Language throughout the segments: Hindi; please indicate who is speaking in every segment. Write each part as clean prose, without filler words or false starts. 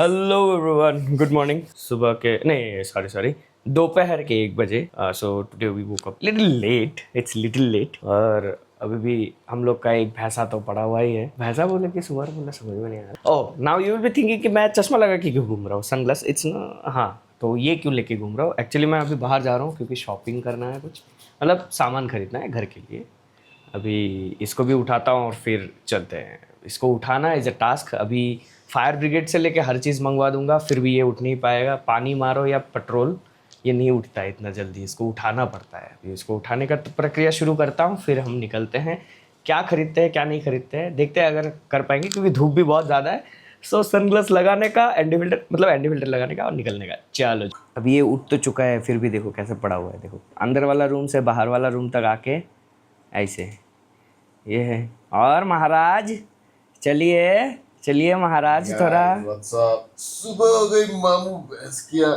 Speaker 1: Hello everyone, good morning. सुबह के नहीं, सॉरी दोपहर के 1 बजे। So today we woke up little late, it's little late. और अभी भी हम लोग का एक भैंसा तो पड़ा हुआ ही है। भैंसा बोले कि सुअर बोले, समझ में नहीं आ रहा। Oh, now you will be thinking कि मैं चश्मा लगा के क्यों घूम रहा हूँ, सनग्लास इट्स ना। हाँ, तो ये क्यों लेके घूम रहा हूँ? एक्चुअली मैं अभी बाहर जा रहा हूँ क्योंकि शॉपिंग करना है, कुछ मतलब सामान खरीदना है घर के लिए। अभी इसको भी उठाता हूँ और फिर चलते हैं। इसको उठाना इज़ अ टास्क। अभी फायर ब्रिगेड से लेके हर चीज़ मंगवा दूंगा, फिर भी ये उठ नहीं पाएगा। पानी मारो या पेट्रोल, ये नहीं उठता है इतना जल्दी। इसको उठाना पड़ता है। अभी इसको उठाने का प्रक्रिया शुरू करता हूँ, फिर हम निकलते हैं। क्या खरीदते हैं क्या नहीं खरीदते हैं देखते हैं, अगर कर पाएंगे क्योंकि धूप भी बहुत ज़्यादा है। सो सनग्लास लगाने का, एंटी फिल्टर लगाने का और निकलने का। चलो, अभी ये उठ तो चुका है, फिर भी देखो कैसे पड़ा हुआ है। देखो, अंदर वाला रूम से बाहर वाला रूम तक आके ऐसे ये है। और महाराज चलिए चलिए महाराज, थोड़ा
Speaker 2: सुबह हो गई, मामू भैंस किया।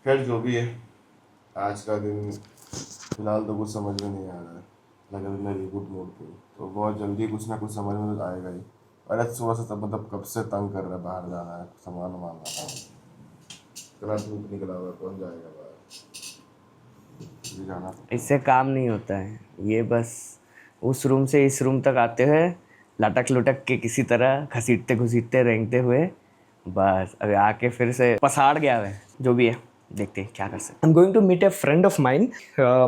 Speaker 2: खैर जो भी है, आज का दिन फिलहाल तो कुछ समझ में नहीं आ रहा है। लगा मैं रिबूट मोड पे हूँ, तो बहुत जल्दी कुछ ना कुछ समझ में तो आएगा ही। अरे सुबह से तब मतलब कब से तंग कर रहा है, बाहर जाना है, सामान वामान लाना है। इतना धूप निकला हुआ है, कौन जाएगा बाहर? मुझे जाना पड़ेगा।
Speaker 1: इससे काम नहीं होता है। ये बस उस रूम से इस रूम तक आते हुए लटक लुटक के किसी तरह घसीटते घसीटते रेंगते हुए बस अभी आके फिर से पसाड़ गया है। जो भी है देखते हैं क्या कर सकते। I am going to meet a friend of mine.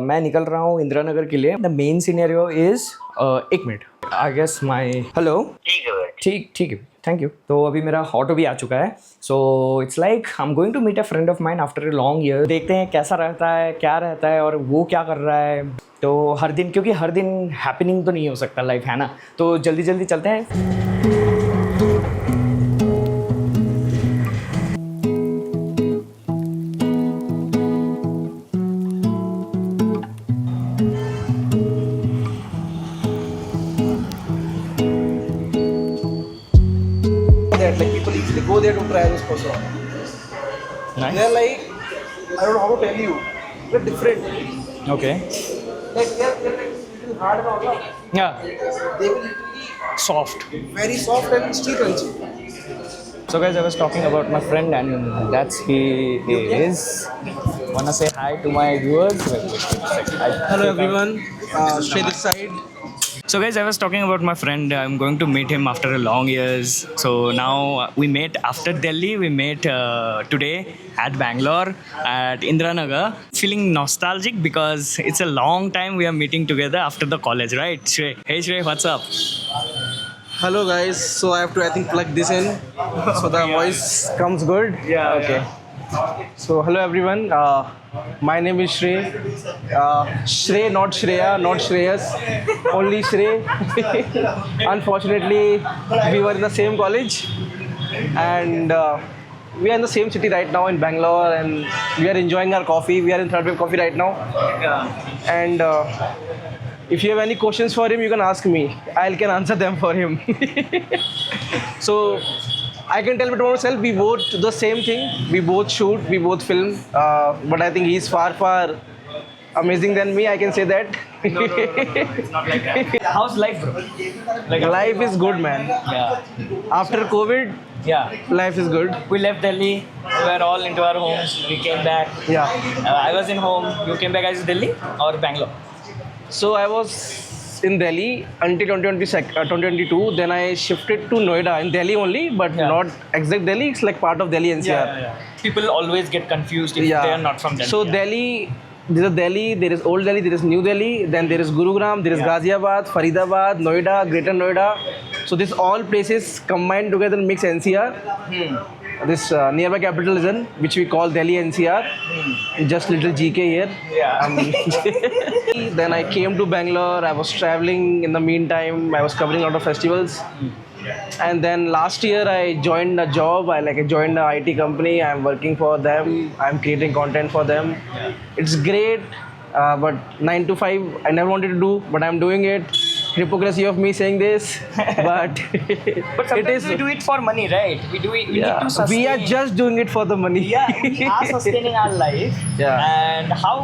Speaker 1: मैं निकल रहा हूँ इंदिरा नगर के लिए। द मेन सिनेरियो इज, एक minute, I guess my, hello, ठीक ठीक है, थैंक यू। तो अभी मेरा ऑटो भी आ चुका है। So it's like I am going to meet a friend of mine after a long year. देखते हैं कैसा रहता है, क्या रहता है और वो क्या कर रहा है। तो हर दिन, क्योंकि हर दिन हैपनिंग तो नहीं हो सकता लाइफ, है ना। तो जल्दी जल्दी चलते हैं।
Speaker 3: That like people usually go there to try those croissant. They're like, I don't know how to tell you, they're different.
Speaker 1: Okay.
Speaker 3: Like they're like little hard and all that.
Speaker 1: Yeah.
Speaker 3: They will literally
Speaker 1: Soft.
Speaker 3: very soft and still crunchy.
Speaker 1: So guys, I was talking about my friend and that's he is. Wanna say hi to my viewers?
Speaker 3: Hello everyone, Shay this side.
Speaker 1: So guys, I was talking about my friend. I'm going to meet him after a long years. So now we met after Delhi. We met today at Bangalore at Indiranagar. Feeling nostalgic because it's a long time we are meeting together after the college, right? Shrey. Hey Shrey, what's up?
Speaker 3: Hello guys, so I have to I think plug this in so the voice comes good.
Speaker 1: Yeah.
Speaker 3: Okay. So hello everyone, my name is Shrey. Shrey, not Shreya, not Shreyas, only Shrey. Unfortunately, we were in the same college and we are in the same city right now in Bangalore and we are enjoying our coffee. We are in Third Wave Coffee right now. And if you have any questions for him, you can ask me. I can answer them for him. So I can tell about myself, we both do the same thing. We both shoot, we both film. But I think he's far amazing than me. I can say that.
Speaker 1: No, it's not like that. How's life, bro? Like
Speaker 3: Life is good, man.
Speaker 1: Yeah.
Speaker 3: After COVID,
Speaker 1: Yeah.
Speaker 3: life is good.
Speaker 1: We left Delhi. We were all into our homes. We came back.
Speaker 3: Yeah.
Speaker 1: I was in home. You came back as Delhi or Bangalore?
Speaker 3: So I was in Delhi until 2022. Then I shifted to Noida in Delhi only, but
Speaker 1: Yeah.
Speaker 3: not exact Delhi. It's like part of Delhi NCR.
Speaker 1: People always get confused if they are not from Delhi.
Speaker 3: So Delhi, there is Delhi, there is Old Delhi, there is New Delhi, then there is Gurugram, there is Ghaziabad, Faridabad, Noida, Greater Noida. So these all places combined together makes NCR. This nearby capitalism, which we call Delhi NCR. Just little GK here.
Speaker 1: Yeah.
Speaker 3: Then I came to Bangalore. I was traveling in the meantime. I was covering a lot of festivals. And then last year I joined a job. I joined a IT company. I'm working for them. I'm creating content for them. It's great, but 9 to 5 I never wanted to do, but I'm doing it. Hypocrisy of me saying this, but
Speaker 1: But sometimes we do it for money, right? We do it. We need to sustain.
Speaker 3: we are just doing it for the money.
Speaker 1: Yeah, we are sustaining our life.
Speaker 3: Yeah.
Speaker 1: And how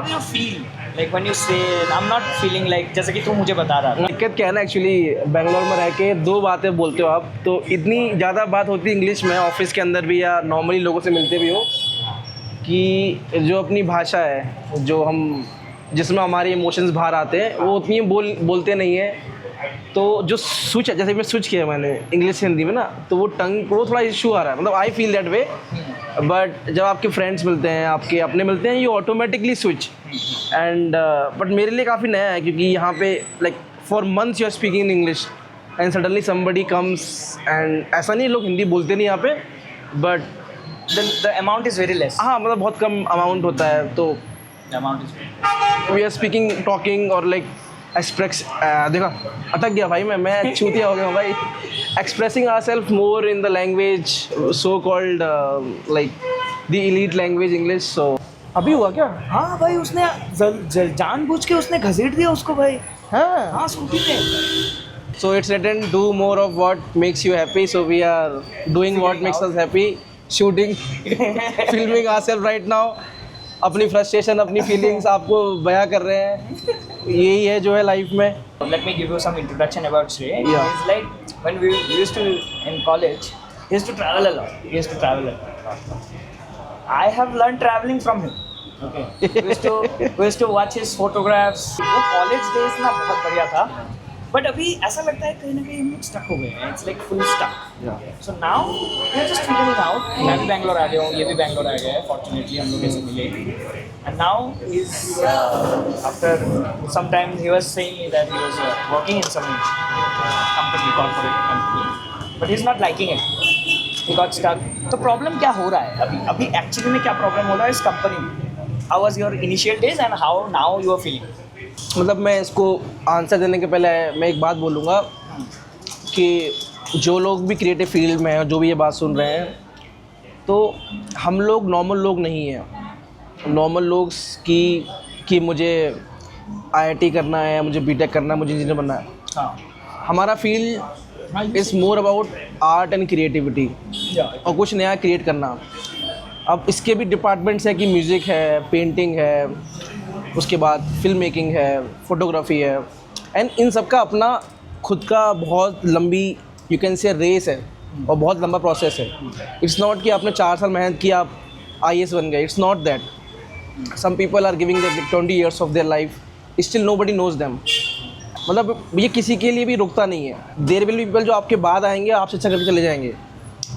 Speaker 1: do you feel
Speaker 4: Like when you say, I'm not feeling like, जैसे कि तू मुझे बता रहा था.
Speaker 3: दिक्कत क्या है ना, एक्चुअली बेंगलोर में रह के दो बातें बोलते हो आप, तो इतनी ज़्यादा बात होती है इंग्लिश में ऑफिस के अंदर भी या नॉर्मली लोगों से मिलते भी हो, कि जो अपनी भाषा है, जो हम जिसमें हमारे इमोशंस बाहर आते हैं, वो उतनी बोलते नहीं है. तो जो स्विच है, जैसे मैं स्विच किया मैंने इंग्लिश से हिंदी में ना, तो वो टंग को थोड़ा इशू आ रहा है. मतलब I feel that way. But जब आपके फ्रेंड्स मिलते हैं, आपके अपने मिलते हैं, you automatically switch. And but मेरे लिए काफ़ी नया है, क्योंकि यहाँ पे like for months you are speaking in English and suddenly somebody comes and ऐसा नहीं लोग हिंदी बोलते नहीं यहाँ पे, but
Speaker 4: The amount is very less.
Speaker 3: हाँ मतलब बहुत कम अमाउंट होता है. तो
Speaker 4: The amount is very
Speaker 3: we are speaking talking और लाइक एक्सप्रेस देखा अटक गया भाई, मैं छूतिया हो गया हूँ भाई. Expressing our self more in the language so called like the elite language English. So अभी हुआ क्या?
Speaker 4: हाँ भाई, उसने जानबूझ के उसने घसीट दिया उसको भाई.
Speaker 3: हाँ.
Speaker 4: हाँ, स्कूटी पे.
Speaker 3: So it's written, do more of what makes you happy. So we are doing what makes us happy. Shooting, filming ourselves right now. अपनी फ्रस्ट्रेशन, अपनी फीलिंग्स आपको बयां कर रहे हैं. यही है जो है लाइफ में.
Speaker 4: Let me give you some introduction about Shrey.
Speaker 3: Yeah.
Speaker 4: He's like, when we used to in college, he used to travel a lot. He used to travel a lot. I have learned traveling from him. Okay. We used to watch his photographs. वो college days ना बहुत बढ़िया था. बट अभी ऐसा लगता है कहीं ना कहीं हम लोग स्टक हो गए हैं. It's like full stuck. So now we are just figuring out. मैं भी बैंगलोर आ गया हूँ, ये भी बैंगलोर आ गया है. फॉर्चुनेटली हम लोग ऐसे मिले. And now is after some time he was saying that he was working in some company, corporate company, but he is not liking it. He got stuck. तो प्रॉब्लम क्या हो रहा है अभी एक्चुअली में क्या प्रॉब्लम हो रहा है इस कंपनी में? How was your initial days and how now you are feeling?
Speaker 3: मतलब मैं इसको आंसर देने के पहले मैं एक बात बोलूँगा कि जो लोग भी क्रिएटिव फील्ड में हैं, जो भी ये बात सुन रहे हैं, तो हम लोग नॉर्मल लोग नहीं हैं. नॉर्मल लोग कि मुझे IIT करना है, मुझे BTech करना है, मुझे इंजीनियर बनना है.
Speaker 4: हाँ.
Speaker 3: हमारा field is more about art and creativity, और कुछ नया क्रिएट करना. अब इसके भी डिपार्टमेंट्स हैं कि म्यूज़िक है, पेंटिंग है, उसके बाद फिल्म मेकिंग है, फोटोग्राफी है, एंड इन सब का अपना खुद का बहुत लंबी यू कैन से रेस है और बहुत लंबा प्रोसेस है. इट्स नॉट कि आपने 4 साल मेहनत की आप IAS बन गए. It's not that. Some people are giving their 20 years of their life, still nobody knows them. मतलब ये किसी के लिए भी रुकता नहीं है. देयर विल बी पीपल जो आपके बाद आएंगे, आपसे अच्छा करके चले जाएंगे.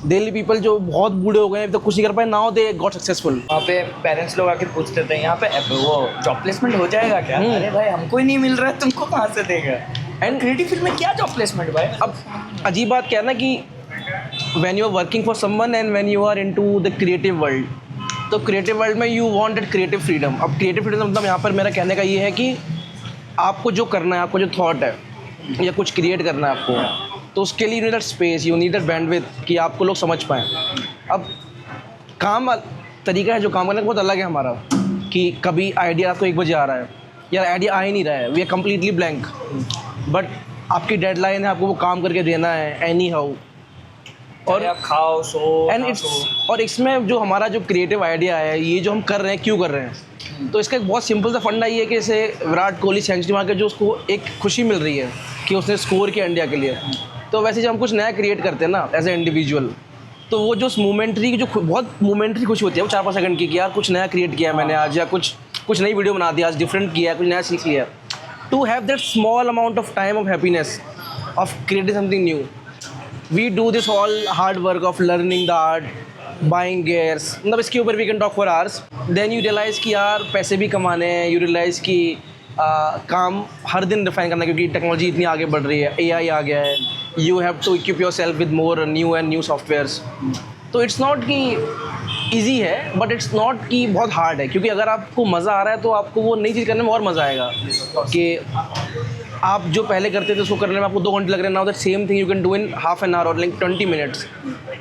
Speaker 3: देयर विल बी पीपल जो बहुत बूढ़े हो गए, तो कुछ नहीं कर पाए, नाउ दे गॉट सक्सेसफुल.
Speaker 4: वहाँ पे पेरेंट्स लोग आके पूछते थे यहाँ पे वो जॉब प्लेसमेंट हो जाएगा क्या? अरे भाई, हमको ही नहीं मिल रहा है, तुमको कहाँ से देगा? एंड क्रिएटिव फील्ड में क्या जॉब प्लेसमेंट भाई?
Speaker 3: अब अजीब बात क्या है ना कि when you are working for someone and when you are into the creative world, तो क्रिएटिव वर्ल्ड में you want that creative freedom. अब क्रिएटिव फ्रीडम मतलब यहाँ पर मेरा कहने का ये है कि आपको जो करना है, आपको जो थॉट है या कुछ क्रिएट करना है आपको, तो उसके लिए you need that space, you need that bandwidth कि आपको लोग समझ पाएँ. अब काम तरीका है जो काम करने का बहुत अलग है हमारा, कि कभी आइडिया आपको 1 बजे आ रहा है या आइडिया आ ही नहीं रहा है, we are completely blank, but आपकी डेडलाइन है, आपको वो काम करके देना है एनी हाउ. और
Speaker 4: आप खाओ सो
Speaker 3: एंड इट्स, और इसमें जो हमारा जो क्रिएटिव आइडिया है, ये जो हम कर रहे हैं, क्यों कर रहे हैं, तो इसका एक बहुत सिंपल सा फंडा ये है कि जैसे विराट कोहली सेंचुरी मार के जो उसको एक खुशी मिल रही है कि उसने स्कोर किया इंडिया के लिए, तो वैसे जब हम कुछ नया क्रिएट करते हैं ना एज ए इंडिविजुअल, तो वो जो मोमेंट्री जो बहुत मोमेंट्री खुशी होती है, वो 4-5 सेकंड की, कि यार कुछ नया क्रिएट किया मैंने आज, या कुछ नई वीडियो बना दी आज, डिफरेंट किया, कुछ नया सीख लिया. To have that small amount of time of happiness of creating something new, we do this all hard work of learning the art, buying gears, मतलब इसके ऊपर we can talk for hours. Then you realise कि यार पैसे भी कमाने हैं, यू रियलाइज़ कि काम हर दिन रिफाइन करना है, क्योंकि टेक्नोलॉजी इतनी आगे बढ़ रही है, AI आ गया है, you have to equip your self with more new softwares. तो इट्स नॉट कि ईजी है, बट इट्स नॉट कि बहुत हार्ड है, क्योंकि अगर आपको मज़ा आ रहा है तो आपको वो नई चीज़ करने में और मज़ा आएगा. कि आप जो पहले करते थे उसको करने में आपको 2 घंटे लग रहे हैं, now that same thing you can do in half an hour और लाइक 20 minutes.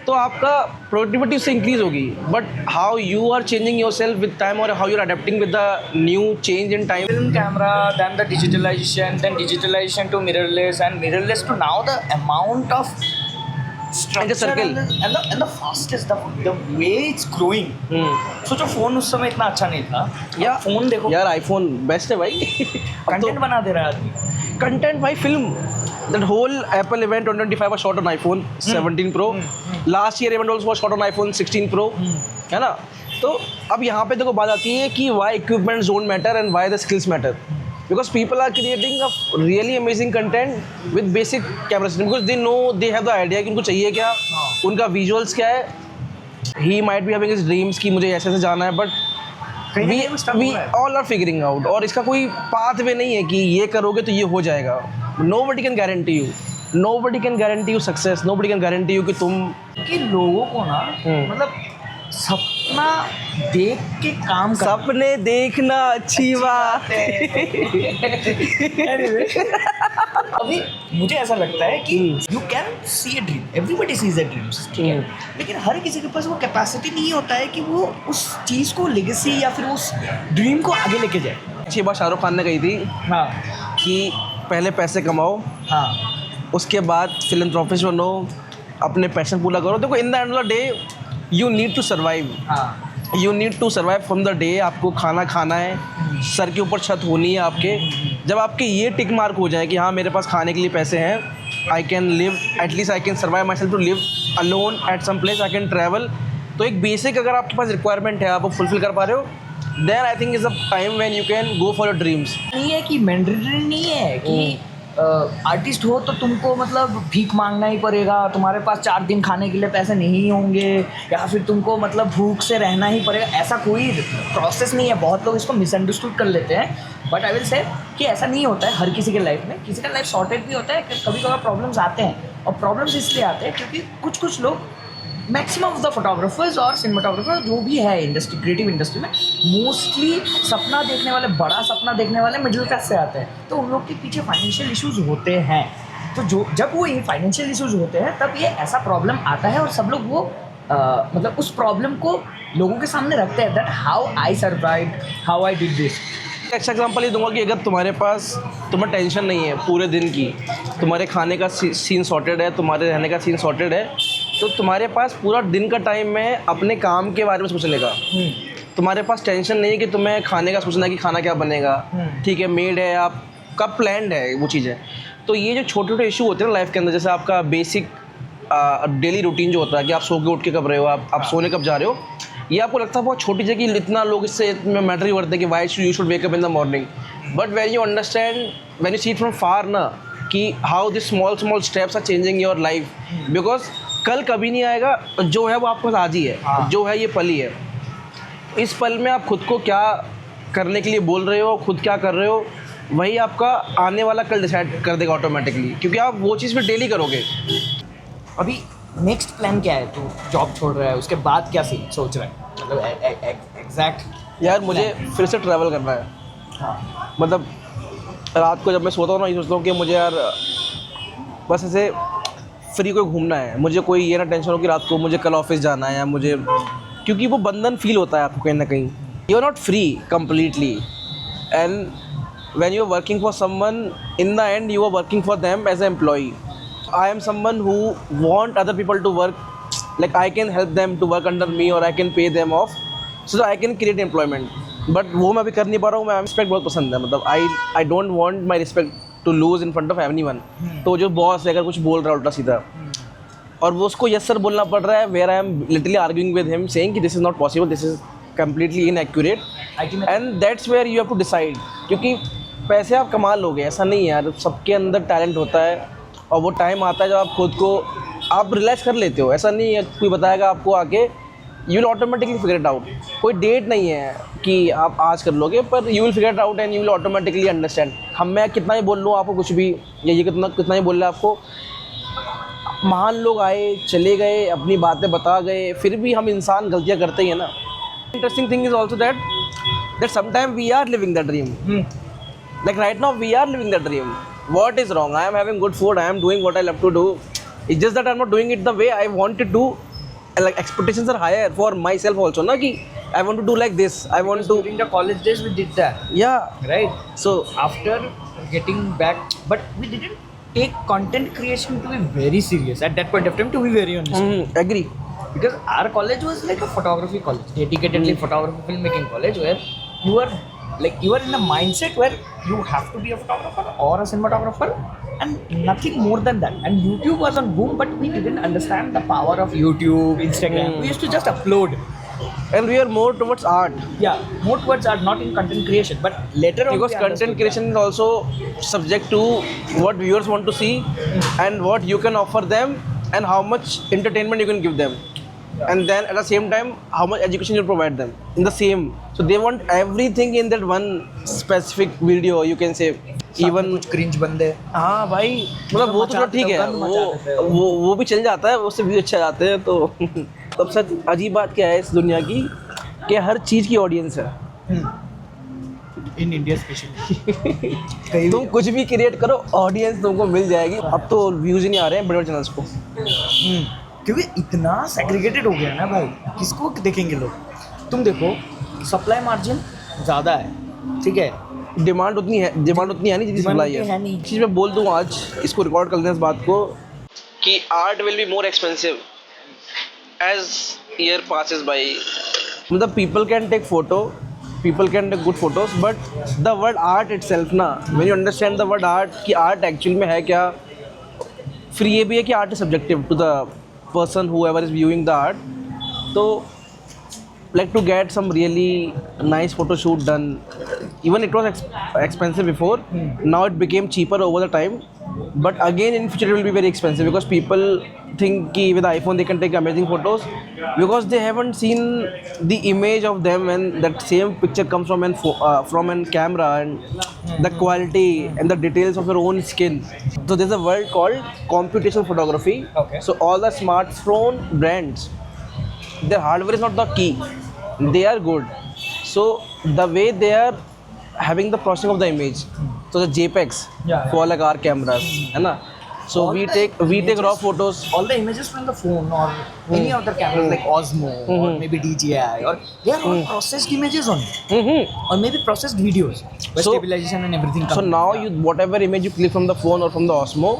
Speaker 3: तो आपका प्रोडक्टिविटी उससे इंक्रीज होगी. But how you are changing your self with time, और how you are adapting with the new change in time.
Speaker 4: film camera, then the digitalization to mirrorless, and mirrorless to now the amount of structure
Speaker 3: circle.
Speaker 4: and the fastest, the way it's growing. सोचो फोन उस समय इतना अच्छा नहीं था.
Speaker 3: या
Speaker 4: फोन देखो,
Speaker 3: यार आईफोन बेस्ट है भाई.
Speaker 4: कंटेंट बना दे रहा है आदमी.
Speaker 3: कंटेंट भाई film. That whole Apple event 2025 was shot on iPhone 17 Pro. Last year event also was shot on iPhone 16 Pro. है ना. तो अब यहाँ पे देखो बात आती है कि why equipments don't matter and why the skills matter. Because people are creating a really amazing content with basic camera system because they know they have the idea कि उनको चाहिए क्या, उनका visuals क्या है. He might be having his dreams कि मुझे ऐसे जाना है, but we all are figuring out. और इसका कोई pathway नहीं है कि ये करोगे तो ये हो जाएगा. Nobody can guarantee you. Nobody can guarantee you success. Nobody can guarantee you कि तुम
Speaker 4: कि लोगों को ना मतलब सपना देख के काम कर.
Speaker 3: सपने देखना अच्छी बात है.
Speaker 4: अभी मुझे ऐसा लगता है कि you can see a dream, everybody sees A dreams, ठीक है, लेकिन हर किसी के पास वो कैपेसिटी नहीं होता है कि वो उस चीज़ को लेगेसी या फिर उस ड्रीम को आगे लेके जाए.
Speaker 3: अच्छी बात शाहरुख खान ने कही थी
Speaker 4: हाँ
Speaker 3: कि पहले पैसे कमाओ,
Speaker 4: हाँ
Speaker 3: उसके बाद फिलैंथ्रोपिस्ट बनो, अपने पैशन पूरा करो. देखो in the end of the day you need to survive.
Speaker 4: हाँ.
Speaker 3: You need to survive from the day. आपको खाना खाना है, सर के ऊपर छत होनी है आपके. जब आपके ये टिक मार्क हो जाए कि हाँ मेरे पास खाने के लिए पैसे हैं, I can live, at least I can survive myself to live alone at some place, I can travel. तो एक बेसिक अगर आपके पास रिक्वायरमेंट है, आप वो फुलफिल कर पा रहे हो, then I think is a time when you can go for your dreams.
Speaker 4: नहीं है कि मैंडेटरी नहीं है कि आर्टिस्ट हो तो तुमको मतलब भीख मांगना ही पड़ेगा, तुम्हारे पास 4 दिन खाने के लिए पैसे नहीं होंगे, या फिर तुमको मतलब भूख से रहना ही पड़ेगा. ऐसा कोई प्रोसेस नहीं है. बहुत लोग इसको मिसअंडरस्टूड कर लेते हैं, बट आई विल से कि ऐसा नहीं होता है हर किसी के लाइफ में. किसी का लाइफ सॉर्टेड भी होता है, कभी कभार प्रॉब्लम्स आते हैं, और प्रॉब्लम्स इसलिए आते हैं क्योंकि कुछ लोग, मैक्सिमम ऑफ द फोटोग्राफर्स और सिनेमाटोग्राफर जो भी है इंडस्ट्री, क्रिएटिव इंडस्ट्री में, मोस्टली सपना देखने वाले, बड़ा सपना देखने वाले मिडिल क्लास से आते हैं. तो उन लोग के पीछे फाइनेंशियल इश्यूज होते हैं. तो जब वो ये फाइनेंशियल इश्यूज होते हैं तब ये ऐसा प्रॉब्लम आता है, और सब लोग वो मतलब उस प्रॉब्लम को लोगों के सामने रखते हैं, that how I survived, how I did this.
Speaker 3: अच्छा एग्जांपल ये दूंगा कि अगर तुम्हें टेंशन नहीं है पूरे दिन की, तुम्हारे खाने का सीन सॉर्टेड है, तुम्हारे रहने का सीन सॉर्टेड है, तो तुम्हारे पास पूरा दिन का टाइम है अपने काम के बारे में सोचने का. तुम्हारे पास टेंशन नहीं है कि तुम्हें खाने का सोचना है कि खाना क्या बनेगा. ठीक है, मेड है, आपका प्लान्ड है वो चीज़ें. तो ये जो छोटे छोटे इशू होते हैं ना लाइफ के अंदर, जैसे आपका बेसिक डेली रूटीन जो होता है कि आप सो के उठ के कब रहे हो, आप सोने कब जा रहे हो, ये आपको लगता है बहुत छोटी चीज़ कि इतना लोग इससे मैटर ही करते हैं कि why you should wake up in the morning. But when you understand, when you see it from far ना, कि how this small steps are changing your life. Because कल कभी नहीं आएगा, जो है वो आपके पास आज ही है. जो है ये पल ही है. इस पल में आप खुद को क्या करने के लिए बोल रहे हो, खुद क्या कर रहे हो, वही आपका आने वाला कल डिसाइड कर देगा ऑटोमेटिकली, क्योंकि आप वो चीज़ फिर डेली करोगे.
Speaker 4: अभी नेक्स्ट प्लान क्या है? तू जॉब छोड़ रहा है, उसके बाद क्या सोच रहा है, मतलब एग्जैक्ट?
Speaker 3: यार मुझे फिर से ट्रैवल करना है.
Speaker 4: हाँ.
Speaker 3: मतलब रात को जब मैं सोता हूँ ना, ये सोचता हूँ कि मुझे यार बस ऐसे फ्री को घूमना है. मुझे कोई ये ना टेंशन हो कि रात को मुझे कल ऑफिस जाना है, या मुझे, क्योंकि वो बंधन फील होता है आपको कहीं ना कहीं. You are not free completely, and when you are working for someone, in the end you are working for them as a employee. I am someone who want other people to work, like I can help them to work under me, और I can pay them off, so I can create employment. But वो मैं अभी कर नहीं पा रहा हूँ. मैं रिस्पेक्ट बहुत पसंद है, मतलब I don't want my respect to lose in front of anyone. तो जो बॉस है अगर कुछ बोल रहा है उल्टा सीधा, और वो उसको यस सर बोलना पड़ रहा है, where I am literally arguing with him saying कि this is not possible, this is completely inaccurate, and that's where you have to decide. क्योंकि पैसे आप कमा लोगे, ऐसा नहीं है यार, सबके अंदर टैलेंट होता है, और वो टाइम आता है जब आप खुद को आप रियलाइज़ कर लेते हो. ऐसा नहीं है कोई बताएगा आपको आके, you will automatically figure it out. कोई डेट नहीं है कि आप आज कर लोगे, पर you will figure it out and you will automatically understand. मैं कितना ही बोल लूँ आपको कुछ भी, या ये कितना ही बोल रहा है आपको, महान लोग आए चले गए, अपनी बातें बता गए, फिर भी हम इंसान गलतियाँ करते ही हैं ना. Interesting thing is also that sometime we are living the dream. Like right now we are living the dream. What is wrong? I am having good food. I am doing what I love to do. It's just that I am not doing it the way I wanted to. Like expectations are higher for myself also. Na ki I want to do like this. I want to.
Speaker 4: During the college days we did that.
Speaker 3: Yeah.
Speaker 4: Right.
Speaker 3: So
Speaker 4: after getting back, but we didn't take content creation to be very serious at that point of time, to be very honest.
Speaker 3: Agree.
Speaker 4: Because our college was like a photography college, dedicatedly photography filmmaking college, where you are in a mindset where you have to be a photographer or a cinematographer and nothing more than that. And YouTube was on boom, but we didn't understand the power of YouTube, Instagram. We used to just upload.
Speaker 3: And we are more towards art.
Speaker 4: Yeah, more towards art, not in content creation. But later on,
Speaker 3: Because
Speaker 4: we
Speaker 3: content
Speaker 4: understood
Speaker 3: creation is also subject to what viewers want to see and what you can offer them and how much entertainment you can give them. And then at the same time, how much education you provide them in the same. So they want everything in that one specific video, you can say. Even
Speaker 4: cringe बंदे.
Speaker 3: हाँ भाई, मतलब वो तो चलो ठीक है, वो भी चल जाता है, उससे भी अच्छा जाते हैं. तो सबसे अजीब बात क्या है इस दुनिया की कि हर चीज़ की ऑडियंस है.
Speaker 4: In India especially.
Speaker 3: तुम कुछ भी क्रिएट करो, ऑडियंस तुमको मिल जाएगी. अब तो व्यूज ही नहीं आ रहे हैं बड़े बड़े चैनल्स को.
Speaker 4: क्योंकि इतना सेग्रीगेटेड हो गया ना भाई, किसको देखेंगे लोग. तुम देखो, सप्लाई मार्जिन ज़्यादा है, ठीक है,
Speaker 3: डिमांड उतनी है नहीं जितनी सप्लाई है. चीज़ मैं बोल दूँ आज, इसको रिकॉर्ड कर लें इस बात को, कि art will be more expensive as year passes by. मतलब people can take photo, people can take good photos, but the word art itself ना, when you understand the word art कि art actually में है क्या, फिर ये भी है कि art is subjective to the person whoever is viewing the art. तो like to get some really nice photo shoot done, even it was expensive before, now it became cheaper over the time, but again in future it will be very expensive because people think कि with iPhone they can take amazing photos because they haven't seen the image of them when that same picture comes from an camera and the quality and the details of your own skin. So there's a word called computational photography.
Speaker 4: Okay.
Speaker 3: So all the smartphone brands, their hardware is not the key, they are good. So the way they are having the processing of the image, so the JPEGs for like our cameras, है ना. So
Speaker 4: All
Speaker 3: we
Speaker 4: the
Speaker 3: take
Speaker 4: images-
Speaker 3: raw photos.
Speaker 4: all the images from the phone or any other cameras like Osmo or maybe DJI, or they are all processed images only, or maybe processed videos where
Speaker 3: So-
Speaker 4: stabilization and everything
Speaker 3: So
Speaker 4: comes.
Speaker 3: now you whatever image you click from the phone or from the Osmo,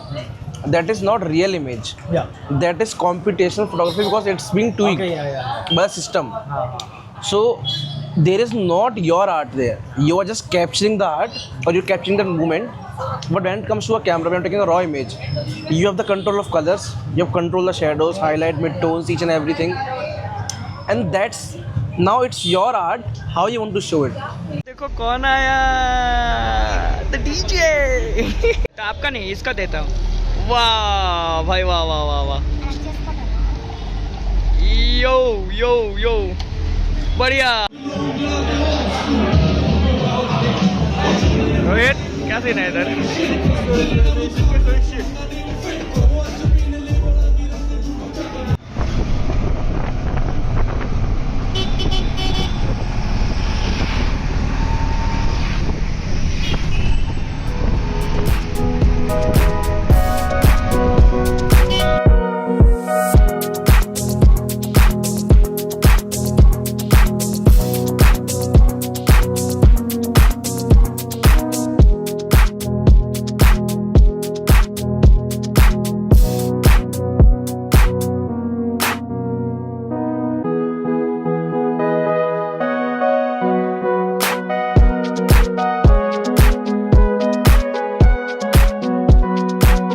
Speaker 3: that is not real image.
Speaker 4: Yeah.
Speaker 3: That is computational photography because it's being tweaked
Speaker 4: Okay, yeah.
Speaker 3: by the system. So there is not your art there. You are just capturing the art or you're capturing that moment. But when it comes to a camera, when you're taking a raw image, you have the control of colors, you have control the shadows, highlight, mid-tones, each and everything. And that's, now it's your art, how you want to show it.
Speaker 4: देखो कौन आया, the DJ. तो आपका नहीं, इसका देता हूँ. वाह भाई, वाह वाह वाह वाह. यो यो यो, बढ़िया. रोहित, क्या सीन है इधर?